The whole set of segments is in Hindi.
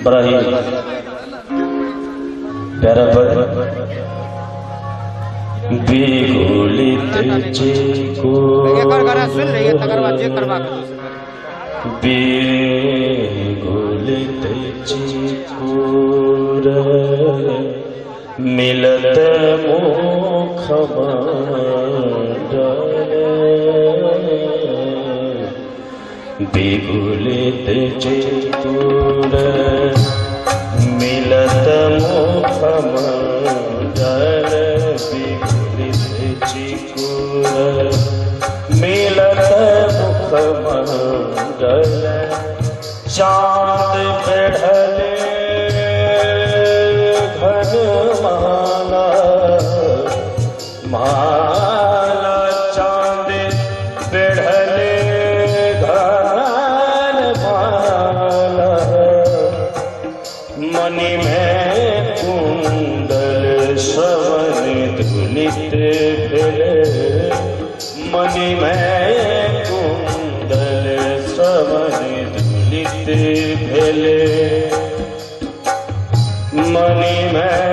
बड़ा ही प्यारा पद बेगोलित को बेगोलित चिकोर मिलत मुख बेगुलित चिकोर मिलत मुख मंडल बेगुलित चिकोर मिलत मुख मंडल चाँद बढ़ले घन माला माला चाँद बढ़ले घन माला मणि में कुंडल श्रवण धुलित भेले मणि में कुंडल श्रवण धुलित भेले मणि में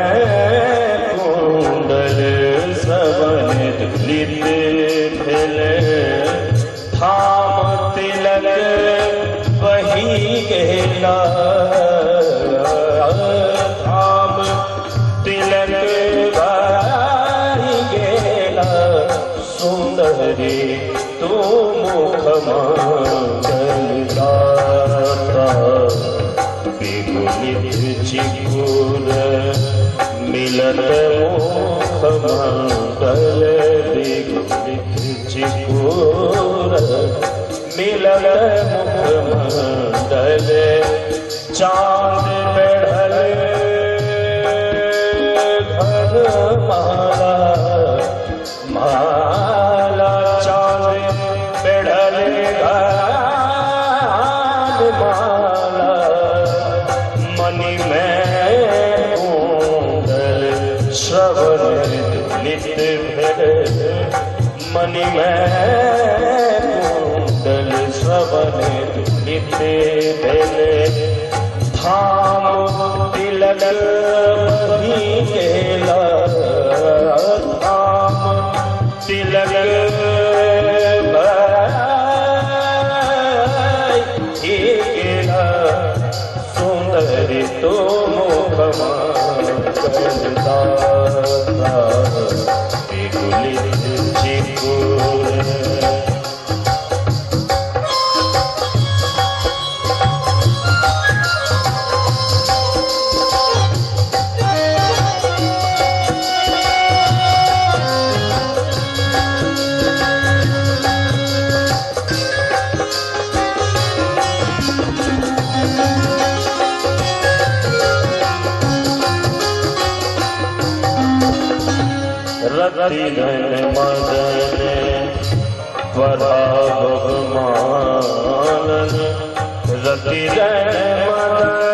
कुंडल श्रवण धुलित भेले थाम तिलक बही गेला थाम तिलक बही गेला सुंदरी तू मुख मंगलदाता बेगुलित चिकोर मिलत मुख मंगल बेगुलित चिकोर मिलत मुख मंगल चाँद बढ़ले घन माला माला चाँद बढ़ले घन माला मणि में कुंडल श्रवण धुलित भेले मणि में कुंडल श्रवण धुलित भेले थाम तिलक बही गेला थाम तिलक बही गेला सुंदरी तो मुख मंगलदाता बेगुलित चिकोर रति धन मदन परा बहुमान रति धन मदन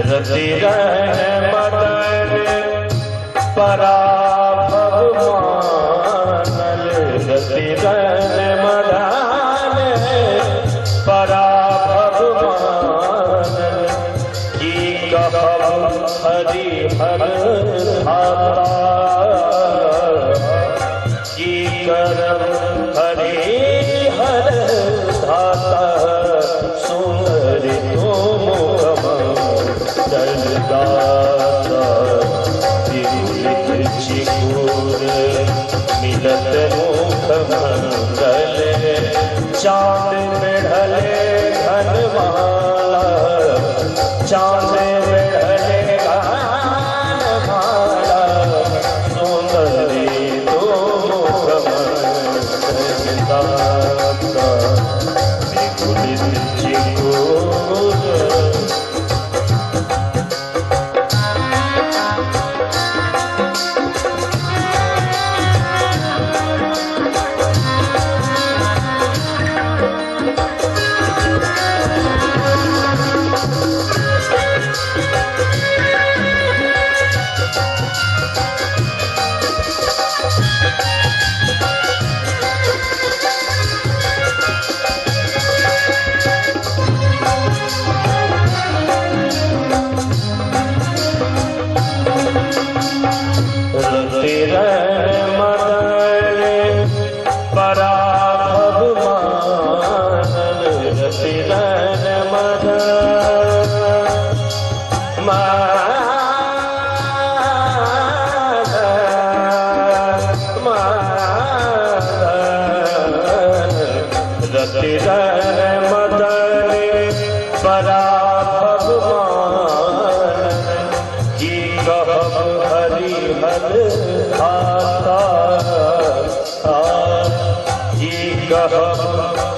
रति धन मदन परा बहुमान रति धन मदन परा हरि हर धाता की करम हरि हर धाता सुंदर तुम दलदाता विगुलित चिगुर मिलत मुख मंगल चांद में ढले घनमाला चांद में ढले घनमाला सुंदरी तुम दलदाता विगुलित चिगुर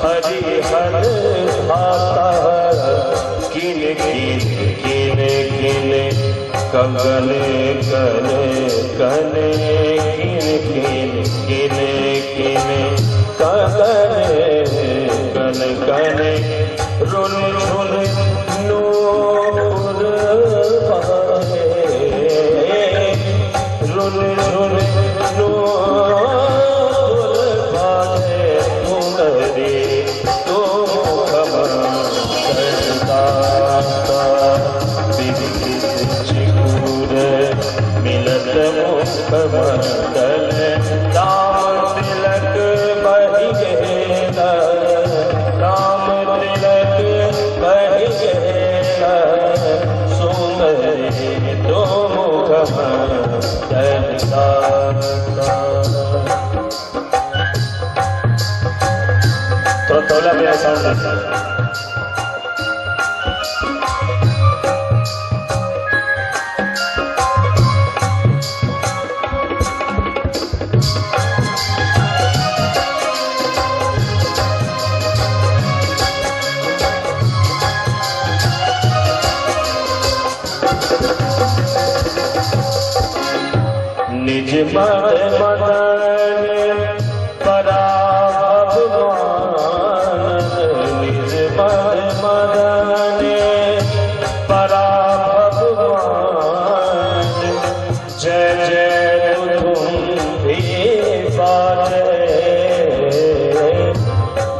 हरिहर भाता किन किन किन किन कंगने कने कने किन किन किन किन कंगने कन कने रुन झुन नूर बहे रुन झुन नूर मिलत मुख मंडल राम तिलक बहि गेला राम तिलक बहि गेला सुंदरी तो मुख मंडल तो तोला मेरा साउंड निज मद मदन पराभवान निज मद मदन पराभवान जय जय तुम भी बाजे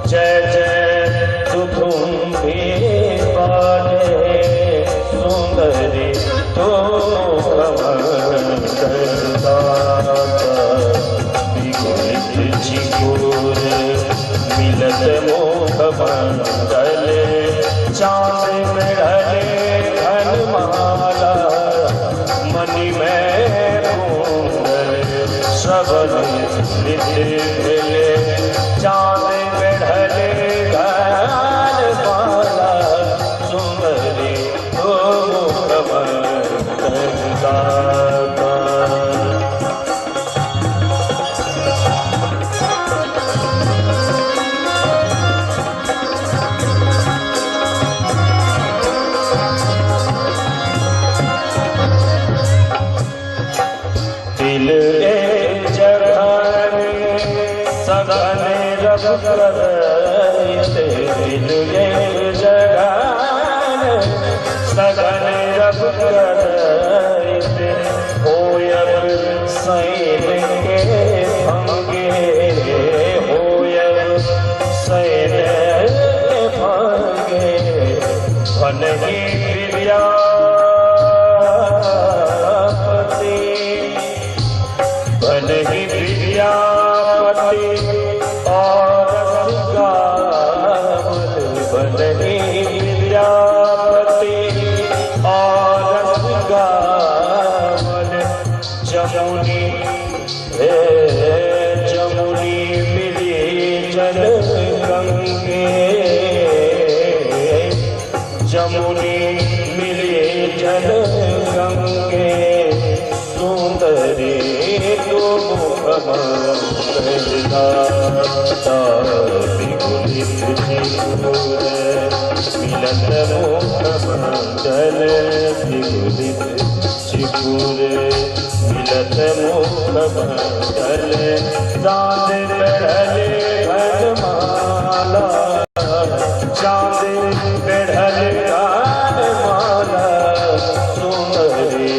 जय जय तुम भी बाजे सुंदरी तो चिगुर मिलत मुख मंडल चांद में ढले घनमाला मणि में कुंडल श्रवण नित मिले चांद में ढले घनमाला सुंदरी तो मुख मंडल दिल एक जगह सघन रब करते दिल एक जगह सघन रब करते होयब सैन के भंगे होयब सैन के भंगे भनही विद्यापति भनहि विद्यापति पति और गावल बनही विद्यापति और गावल जमुनी जमुनी मिली जल गंगे जमुनी मिली जल गंगे सुंदरी तुम मिलत मुखमंडल विगुलित चिपुर मिलत मुखमंडल चाँद बेढ़ले घनमाला चाँद बेढ़ले घनमाला सुंदरी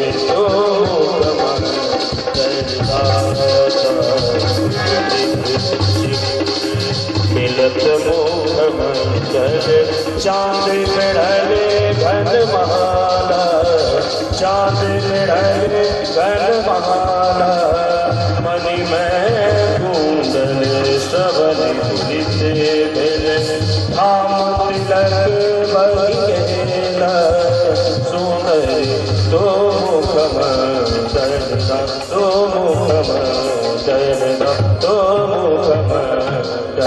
मिलत मुखमंडल चाँद बेढ़ले घनमाला चाँद बेढ़ले घनमाला मणि में कुंडल श्रवण तुलित भेल धाम तिलक बगेला सुंदरी तो मुखमंडल तो मुखमंडल तो मुखमंडल